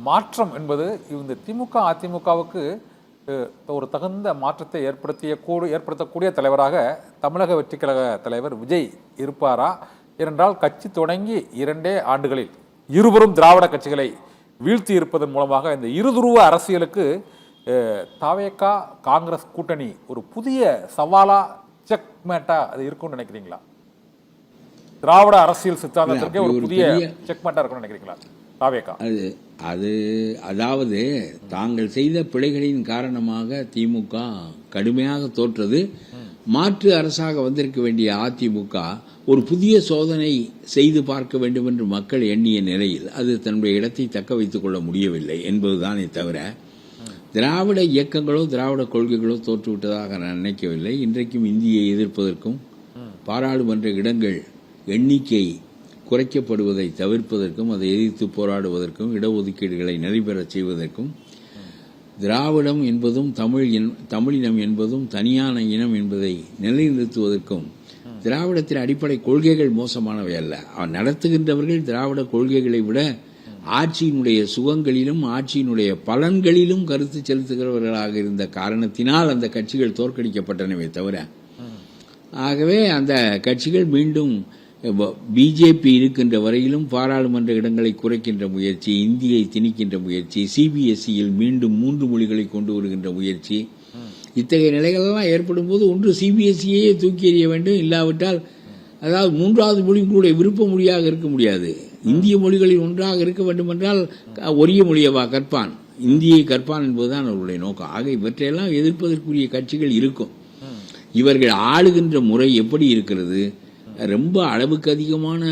மாற்றம் என்பது இந்த திமுக அதிமுகவுக்கு ஒரு தகுந்த மாற்றத்தை ஏற்படுத்தக்கூடிய தலைவராக தமிழக வெற்றிக் கழக தலைவர் விஜய் இருப்பாரா? ஏனென்றால் கட்சி தொடங்கி 2 ஆண்டுகளில் இருவரும் திராவிட கட்சிகளை வீழ்த்தி இருப்பதன் மூலமாக இந்த இருதுருவ அரசியலுக்கு தவேகா காங்கிரஸ் கூட்டணி ஒரு புதிய சவாலா செக்மேட்டா அது இருக்கும்னு நினைக்கிறீங்களா? திராவிட அரசியல் சித்தாந்தத்திற்கே ஒரு புதிய செக்மேட்டா இருக்கும்னு நினைக்கிறீங்களா தவேகா? அதாவது தாங்கள் செய்த பிழைகளின் காரணமாக திமுக கடுமையாக தோற்றது. மாற்று அரசாக வந்திருக்க வேண்டிய அதிமுக ஒரு புதிய சோதனை செய்து பார்க்க வேண்டும் என்று மக்கள் எண்ணிய நிலையில் அது தன்னுடைய இடத்தை தக்க வைத்துக் கொள்ள முடியவில்லை என்பதுதானே தவிர திராவிட இயக்கங்களோ திராவிட கொள்கைகளோ தோற்றுவிட்டதாக நான் நினைக்கவில்லை. இன்றைக்கும் இந்தியை எதிர்ப்பதற்கும் பாராளுமன்ற இடங்கள் எண்ணிக்கை குறைக்கப்படுவதை தவிர்ப்பதற்கும் அதை எதிர்த்து போராடுவதற்கும் இடஒதுக்கீடுகளை நடைபெறச் செய்வதற்கும் திராவிடம் என்பதும் தமிழினம் என்பதும் தனியான இனம் என்பதை நிலைநிறுத்துவதற்கும் திராவிடத்தின் அடிப்படை கொள்கைகள் மோசமானவை அல்ல. நடத்துகின்றவர்கள் திராவிட கொள்கைகளை விட ஆட்சியினுடைய சுகங்களிலும் ஆட்சியினுடைய பலன்களிலும் கருத்து செலுத்துகிறவர்களாக இருந்த காரணத்தினால் அந்த கட்சிகள் தோற்கடிக்கப்பட்டனவே தவிர ஆகவே அந்த கட்சிகள் மீண்டும் பிஜேபி இருக்கின்ற வரையிலும் பாராளுமன்ற இடங்களை குறைக்கின்ற முயற்சி, இந்தியை திணிக்கின்ற முயற்சி, சிபிஎஸ்இயில் மீண்டும் 3 மொழிகளை கொண்டு வருகின்ற முயற்சி, இத்தகைய நிலைகளெல்லாம் ஏற்படும் போது ஒன்று சிபிஎஸ்இயே தூக்கி எறிய வேண்டும். இல்லாவிட்டால் அதாவது 3வது மொழி கூட விருப்ப மொழியாக இருக்க முடியாது. இந்திய மொழிகளில் ஒன்றாக இருக்க வேண்டும் என்றால் ஒரிய மொழியவா கற்பான், இந்தியை கற்பான் என்பதுதான் அவர்களுடைய நோக்கம். ஆக இவற்றையெல்லாம் எதிர்ப்பதற்குரிய கட்சிகள் இருக்கும். இவர்கள் ஆளுகின்ற முறை எப்படி இருக்கிறது? ரொம்ப அளவுக்கு அதிகமான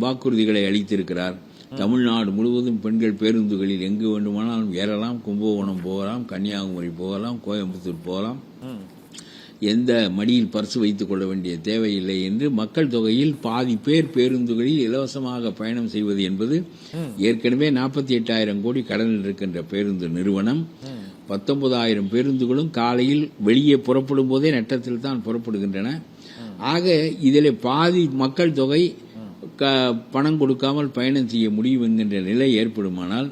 வாக்குறுதிகளை அளித்திருக்கிறார். தமிழ்நாடு முழுவதும் பெண்கள் பேருந்துகளில் எங்கு வேண்டுமானாலும் ஏறலாம், கும்பகோணம் போகலாம், கன்னியாகுமரி போகலாம், கோயம்புத்தூர் போகலாம், எந்த மடியில் பர்சு வைத்துக் கொள்ள வேண்டிய தேவையில்லை என்று மக்கள் தொகையில் பாதி பேர் பேருந்துகளில் இலவசமாக பயணம் செய்வது என்பது ஏற்கனவே 48,000 கோடி கடனில் இருக்கின்ற பேருந்து நிறுவனம் 19,000 பேருந்துகளும் காலையில் வெளியே புறப்படும் போதே நட்டத்தில் தான் புறப்படுகின்றன. ஆக இதில் பாதி மக்கள் தொகை பணம் கொடுக்காமல் பயணம் செய்ய முடியும் என்கின்ற நிலை ஏற்படுமானால்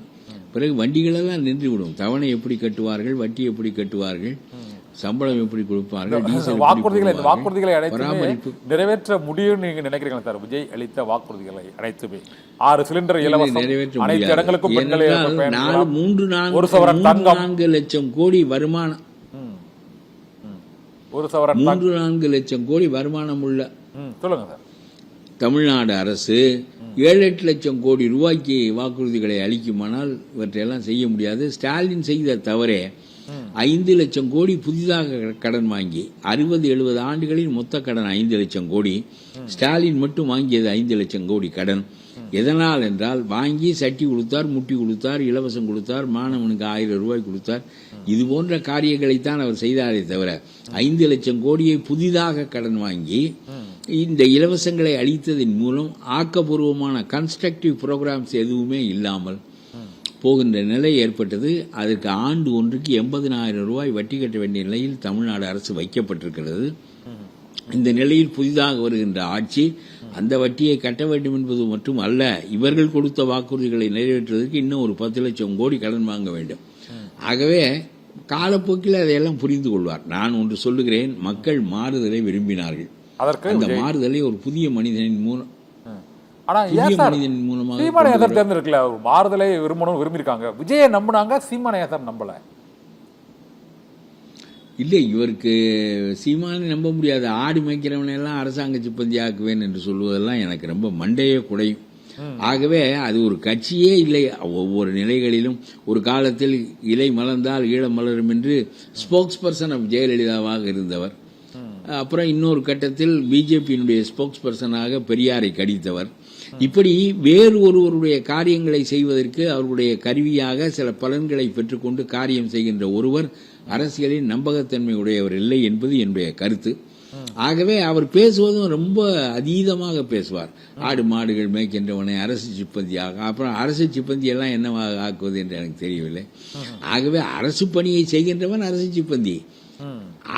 பிறகு வண்டிகளெல்லாம் நின்றுவிடும். தவணை எப்படி கட்டுவார்கள், வட்டி எப்படி கட்டுவார்கள், சம்பளம் எப்படி கொடுப்பார்கள், வாக்குறுதிகளை நிறைவேற்ற முடியும் நீங்க நினைக்கிறீங்களா சார்? விஜய் அளித்த வாக்குறுதிகளை அனைத்துமே 6 சிலிண்டர் இலவசம், அனைத்து இடங்களுக்கும் 3-4 லட்சம் கோடி வருமானம், 3-4 லட்சம் கோடி வருமானம் உள்ள தமிழ்நாடு அரசு 7-8 லட்சம் கோடி ரூபாய்க்கு வாக்குறுதிகளை அளிக்குமானால் இவற்றையெல்லாம் செய்ய முடியாது. ஸ்டாலின் செய்த தவறே 5 லட்சம் கோடி புதிதாக கடன் வாங்கி 60-70 ஆண்டுகளில் மொத்த கடன் 5 லட்சம் கோடி. ஸ்டாலின் மட்டும் வாங்கியது 5 லட்சம் கோடி கடன். எதனால் என்றால் வாங்கி சட்டி கொடுத்தார், முட்டி கொடுத்தார், இலவசம் கொடுத்தார், மாணவனுக்கு 1000 ரூபாய் கொடுத்தார். இது போன்ற காரியங்களைத்தான் அவர் செய்தாரே தவிர 5 லட்சம் கோடியை புதிதாக கடன் வாங்கி இந்த இலவசங்களை அளித்ததன் மூலம் ஆக்கப்பூர்வமான கன்ஸ்ட்ரக்டிவ் ப்ரோக்ராம்ஸ் எதுவுமே இல்லாமல் போகின்ற நிலை ஏற்பட்டது. அதற்கு ஆண்டு ஒன்றுக்கு 80,000 ரூபாய் வட்டி கட்ட வேண்டிய நிலையில் தமிழ்நாடு அரசு வைக்கப்பட்டிருக்கிறது. இந்த நிலையில் புதிதாக வருகின்ற ஆட்சி அந்த வட்டியை கட்ட வேண்டும் என்பது மட்டும் அல்ல, இவர்கள் கொடுத்த வாக்குறுதிகளை நிறைவேற்றுவதற்கு இன்னும் ஒரு 10 லட்சம் கோடி கடன் வாங்க வேண்டும். ஆகவே காலப்போக்கில் அதையெல்லாம் புரிந்து கொள்வார். நான் ஒன்று சொல்லுகிறேன், மக்கள் மாறுதலை விரும்பினார்கள். அந்த மாறுதலை ஒரு புதிய மனிதனின் மூலம் மாறுதலை விரும்பியிருக்காங்க. விஜயை நம்பினாங்க, சீமானை நம்பல. இல்லை, இவருக்கு சீமானை நம்ப முடியாது. ஆடு மேய்க்கிறவனையெல்லாம் அரசாங்க சிப்பந்தி ஆக்குவேன் என்று சொல்வதெல்லாம் எனக்கு ரொம்ப மண்டையே குடையும். ஆகவே அது ஒரு கட்சியே இல்லை. ஒவ்வொரு நிலைகளிலும் ஒரு காலத்தில் இலை மலர்ந்தால் ஈழம் மலரும் என்று ஸ்போக்ஸ் பர்சன் ஆஃப் ஜெயலலிதாவாக இருந்தவர். அப்புறம் இன்னொரு கட்டத்தில் பிஜேபியினுடைய ஸ்போக்ஸ் பர்சனாக பெரியாரை கடித்தவர். இப்படி வேறு ஒருவருடைய காரியங்களை செய்வதற்கு அவருடைய கருவியாக சில பலன்களை பெற்றுக்கொண்டு காரியம் செய்கின்ற ஒருவர் அரசியலின் நம்பகத்தன்மை உடையவர் இல்லை என்பது என்னுடைய கருத்து. ஆகவே அவர் பேசுவதும் ரொம்ப அதீதமாக பேசுவார். ஆடு மாடுகள் மேய்க்கின்றவனை அரசு சிப்பந்தியாக, அப்புறம் அரசு சிப்பந்தி எல்லாம் என்னவாக ஆக்குவது என்று எனக்கு தெரியவில்லை. ஆகவே அரசு பணியை செய்கின்றவன் அரசு சிப்பந்தி,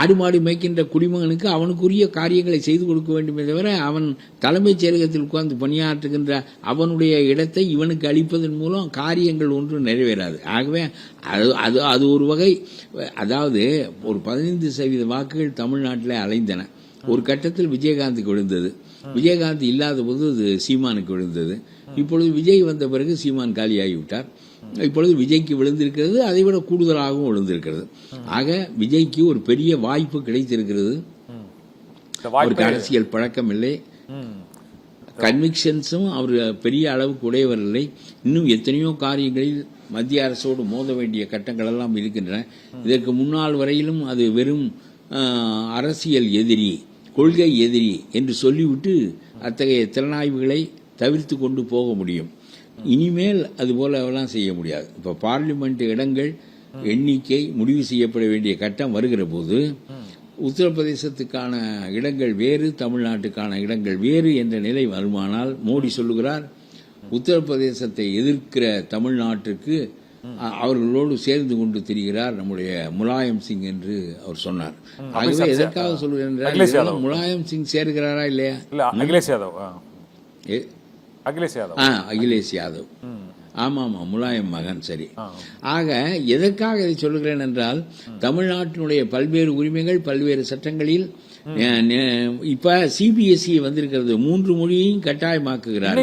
ஆடு மாடு மேய்க்கின்ற குடிமகனுக்கு அவனுக்குரிய காரியங்களை செய்து கொடுக்க வேண்டுமே தவிர அவன் தலைமைச் செயலகத்தில் உட்கார்ந்து பணியாற்றுகின்ற அவனுடைய இடத்தை இவனுக்கு அளிப்பதன் மூலம் காரியங்கள் ஒன்றும் நிறைவேறாது. ஆகவே அது ஒரு வகை, அதாவது ஒரு 15% வாக்குகள் தமிழ்நாட்டில் அலைந்தன. ஒரு கட்டத்தில் விஜயகாந்துக்கு விழுந்தது, விஜயகாந்த் இல்லாத போது அது சீமானுக்கு விழுந்தது. இப்பொழுது விஜய் வந்த பிறகு சீமான் காலியாகிவிட்டார். இப்பொழுது விஜய்க்கு விழுந்திருக்கிறது, அதை விட கூடுதலாகவும் விழுந்திருக்கிறது. ஆக விஜய்க்கு ஒரு பெரிய வாய்ப்பு கிடைத்திருக்கிறது. அவருக்கு அரசியல் பழக்கம் இல்லை, கன்விக்ஷன்ஸும் அவர் பெரிய அளவுக்கு உடையவர் இல்லை. இன்னும் எத்தனையோ காரியங்களில் மத்திய அரசோடு மோத வேண்டிய கட்டங்கள் எல்லாம் இருக்கின்றன. இதற்கு முன்னால் வரையிலும் அது வெறும் அரசியல் எதிரி, கொள்கை எதிரி என்று சொல்லிவிட்டு அத்தகைய திறனாய்வுகளை தவிர்த்து கொண்டு போக முடியும். இனிமேல் அதுபோலவெல்லாம் செய்ய முடியாது. இப்போ பார்லிமெண்ட் இடங்கள் எண்ணிக்கை முடிவு செய்யப்பட வேண்டிய கட்டம் வருகிற போது உத்தரப்பிரதேசத்துக்கான இடங்கள் வேறு, தமிழ்நாட்டுக்கான இடங்கள் வேறு என்ற நிலை வருமானால் மோடி சொல்லுகிறார், உத்தரப்பிரதேசத்தை எதிர்க்கிற தமிழ்நாட்டிற்கு அவர்களோடு சேர்ந்து கொண்டு திரிகிறார் நம்முடைய முலாயம் சிங் என்று அவர் சொன்னார். ஆகவே எதற்காக சொல்கிறேன், முலாயம் சிங் சேர்கிறாரா இல்லையா? அகிலேஷ் யாதவ், அகிலேஷ் யாதவ், ஆமா முலாயம் மகன். சரி, ஆக எதற்காக இதை சொல்லுகிறேன் என்றால், தமிழ்நாட்டினுடைய பல்வேறு உரிமைகள் பல்வேறு சட்டங்களில் இப்ப சிபிஎஸ்இ வந்திருக்கிறது, 3 மொழியையும் கட்டாயமாக்குகிறார்கள்.